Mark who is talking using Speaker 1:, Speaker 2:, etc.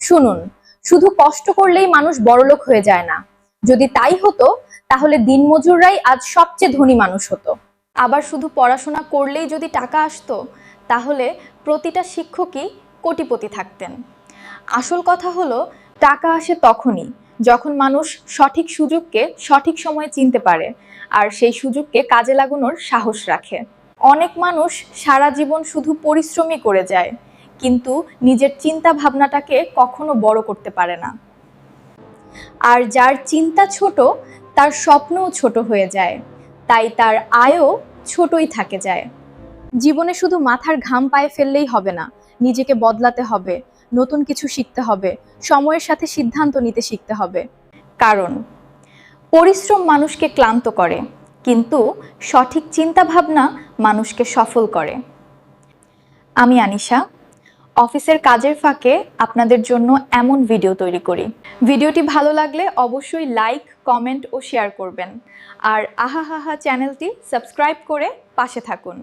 Speaker 1: শুনুন, শুধু কষ্ট করলেই মানুষ বড়লোক হয়ে যায় না। যদি তাই হতো তাহলে দিনমজুররাই আজ সবচেয়ে ধনী মানুষ হতো। আবার শুধু পড়াশোনা করলেই যদি টাকা আসতো তাহলে প্রতিটা শিক্ষকই কোটিপতি থাকতেন। আসল কথা হলো, টাকা আসে তখনই যখন মানুষ সঠিক সুযোগকে সঠিক সময়ে চিনতে পারে আর সেই সুযোগকে কাজে লাগানোর সাহস রাখে। অনেক মানুষ সারা জীবন শুধু পরিশ্রমই করে যায়, কিন্তু নিজের চিন্তা ভাবনাটাকে কখনো বড় করতে পারে না। আর যার চিন্তা ছোট, তার স্বপ্নও ছোট হয়ে যায়, তাই তার আয়ও ছোটই থাকে যায়। জীবনে শুধু মাথার ঘাম পায়ে ফেললেই হবে না, নিজেকে বদলাতে হবে, নতুন কিছু শিখতে হবে, সময়ের সাথে সিদ্ধান্ত নিতে শিখতে হবে। কারণ পরিশ্রম মানুষকে ক্লান্ত করে, কিন্তু সঠিক চিন্তা ভাবনা মানুষকে সফল করে। আমি আনিশা, অফিসের কাজের ফাঁকে আপনাদের জন্য এমন ভিডিও তৈরি করি। ভিডিওটি ভালো লাগলে অবশ্যই লাইক, কমেন্ট ও শেয়ার করবেন। আর আহা হাহা চ্যানেলটি সাবস্ক্রাইব করে পাশে থাকুন।